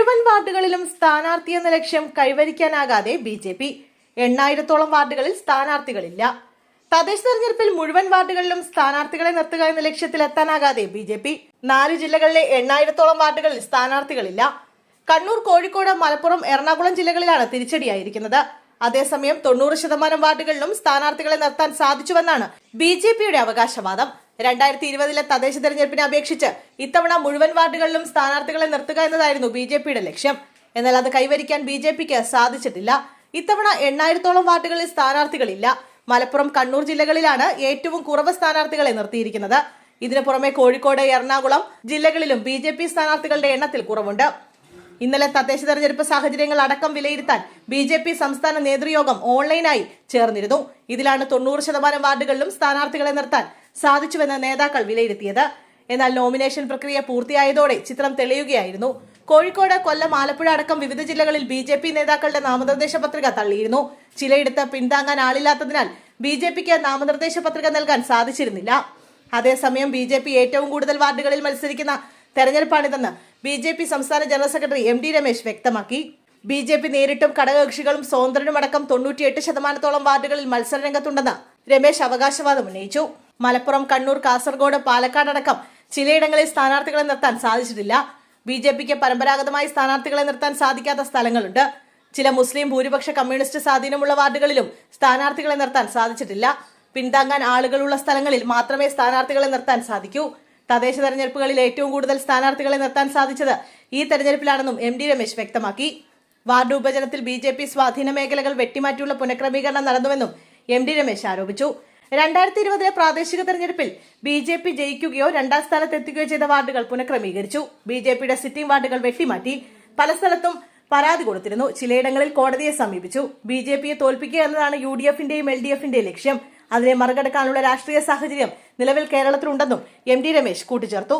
മുഴുവൻ വാർഡുകളിലും സ്ഥാനാർത്ഥി എന്ന ലക്ഷ്യം കൈവരിക്കാനാകാതെ ബി.ജെ.പി. 8,000-ഓളം വാർഡുകളിൽ സ്ഥാനാർത്ഥികളില്ല. തദ്ദേശ തെരഞ്ഞെടുപ്പിൽ മുഴുവൻ വാർഡുകളിലും സ്ഥാനാർത്ഥികളെ നിർത്തുക എന്ന ലക്ഷ്യത്തിലെത്താനാകാതെ ബി.ജെ.പി. 4 ജില്ലകളിലെ 8,000-ഓളം വാർഡുകളിൽ സ്ഥാനാർത്ഥികളില്ല. കണ്ണൂർ, കോഴിക്കോട്, മലപ്പുറം, എറണാകുളം ജില്ലകളിലാണ് തിരിച്ചടിയായിരിക്കുന്നത്. അതേസമയം 90% വാർഡുകളിലും സ്ഥാനാർത്ഥികളെ നിർത്താൻ സാധിച്ചുവെന്നാണ് ബി.ജെ.പിയുടെ അവകാശവാദം. 2020 തദ്ദേശ തെരഞ്ഞെടുപ്പിനെ അപേക്ഷിച്ച് ഇത്തവണ മുഴുവൻ വാർഡുകളിലും സ്ഥാനാർത്ഥികളെ നിർത്തുക എന്നതായിരുന്നു ബി.ജെ.പിയുടെ ലക്ഷ്യം. എന്നാൽ അത് കൈവരിക്കാൻ ബി.ജെ.പിക്ക് സാധിച്ചിട്ടില്ല. ഇത്തവണ 8,000-ഓളം വാർഡുകളിൽ സ്ഥാനാർത്ഥികളില്ല. മലപ്പുറം, കണ്ണൂർ ജില്ലകളിലാണ് ഏറ്റവും കുറവ് സ്ഥാനാർത്ഥികളെ നിർത്തിയിരിക്കുന്നത്. ഇതിനു പുറമെ കോഴിക്കോട്, എറണാകുളം ജില്ലകളിലും ബി.ജെ.പി. സ്ഥാനാർത്ഥികളുടെ എണ്ണത്തിൽ കുറവുണ്ട്. ഇന്നലെ തദ്ദേശ തെരഞ്ഞെടുപ്പ് സാഹചര്യങ്ങൾ അടക്കം വിലയിരുത്താൻ ബി.ജെ.പി. സംസ്ഥാന നേതൃയോഗം ഓൺലൈനായി ചേർന്നിരുന്നു. ഇതിലാണ് 90% വാർഡുകളിലും സ്ഥാനാർത്ഥികളെ നിർത്താൻ സാധിച്ചുവെന്ന് നേതാക്കൾ വിലയിരുത്തിയത്. എന്നാൽ നോമിനേഷൻ പ്രക്രിയ പൂർത്തിയായതോടെ ചിത്രം തെളിയുകയായിരുന്നു. കോഴിക്കോട്, കൊല്ലം, ആലപ്പുഴ അടക്കം വിവിധ ജില്ലകളിൽ ബി.ജെ.പി. നേതാക്കളുടെ നാമനിർദ്ദേശ പത്രിക തള്ളിയിരുന്നു. ചിലയിടത്ത് പിന്താങ്ങാൻ ആളില്ലാത്തതിനാൽ ബി.ജെ.പിക്ക് നാമനിർദ്ദേശ പത്രിക നൽകാൻ സാധിച്ചിരുന്നില്ല. അതേസമയം ബി.ജെ.പി. ഏറ്റവും കൂടുതൽ വാർഡുകളിൽ മത്സരിക്കുന്ന തെരഞ്ഞെടുപ്പാണിതെന്ന് ബി.ജെ.പി. സംസ്ഥാന ജനറൽ സെക്രട്ടറി എം.ടി. രമേശ് വ്യക്തമാക്കി. ബി.ജെ.പി. നേരിട്ടും ഘടകകക്ഷികളും സ്വതന്ത്രനുമടക്കം 98% വാർഡുകളിൽ മത്സരരംഗത്തുണ്ടെന്ന് രമേശ് അവകാശവാദം ഉന്നയിച്ചു. മലപ്പുറം, കണ്ണൂർ, കാസർഗോഡ്, പാലക്കാട് അടക്കം ചിലയിടങ്ങളിൽ സ്ഥാനാർത്ഥികളെ നിർത്താൻ സാധിച്ചിട്ടില്ല. ബി.ജെ.പിക്ക് പരമ്പരാഗതമായി സ്ഥാനാർത്ഥികളെ നിർത്താൻ സാധിക്കാത്ത സ്ഥലങ്ങളുണ്ട്. ചില മുസ്ലിം, ഭൂരിപക്ഷ കമ്മ്യൂണിസ്റ്റ് സ്വാധീനമുള്ള വാർഡുകളിലും സ്ഥാനാർത്ഥികളെ നിർത്താൻ സാധിച്ചിട്ടില്ല. പിന്താങ്ങാൻ ആളുകളുള്ള സ്ഥലങ്ങളിൽ മാത്രമേ സ്ഥാനാർത്ഥികളെ നിർത്താൻ സാധിക്കൂ. തദ്ദേശ തെരഞ്ഞെടുപ്പുകളിൽ ഏറ്റവും കൂടുതൽ സ്ഥാനാർത്ഥികളെ നിർത്താൻ സാധിച്ചത് ഈ തെരഞ്ഞെടുപ്പിലാണെന്നും എം.ടി. രമേശ് വ്യക്തമാക്കി. വാർഡ് വിഭജനത്തിൽ ബി.ജെ.പി. സ്വാധീന മേഖലകൾ വെട്ടിമാറ്റിയുള്ള പുനഃക്രമീകരണം നടന്നുവെന്നും എം.ടി. രമേശ് ആരോപിച്ചു. 2020 പ്രാദേശിക തെരഞ്ഞെടുപ്പിൽ ബി.ജെ.പി. ജയിക്കുകയോ 2ാം സ്ഥാനത്തെത്തുകയോ ചെയ്ത വാർഡുകൾ പുനഃക്രമീകരിച്ചു. ബി.ജെ.പിയുടെ സിറ്റിംഗ് വാർഡുകൾ വെട്ടിമാറ്റി. പല സ്ഥലത്തും പരാതി കൊടുത്തിരുന്നു. ചിലയിടങ്ങളിൽ കോടതിയെ സമീപിച്ചു. ബി.ജെ.പിയെ തോൽപ്പിക്കുക എന്നതാണ് യു.ഡി.എഫിന്റെയും എൽ.ഡി.എഫിന്റെയും ലക്ഷ്യം. അതിനെ മറികടക്കാനുള്ള രാഷ്ട്രീയ സാഹചര്യം നിലവിൽ കേരളത്തിലുണ്ടെന്നും എം.ടി. രമേശ് കൂട്ടിച്ചേർത്തു.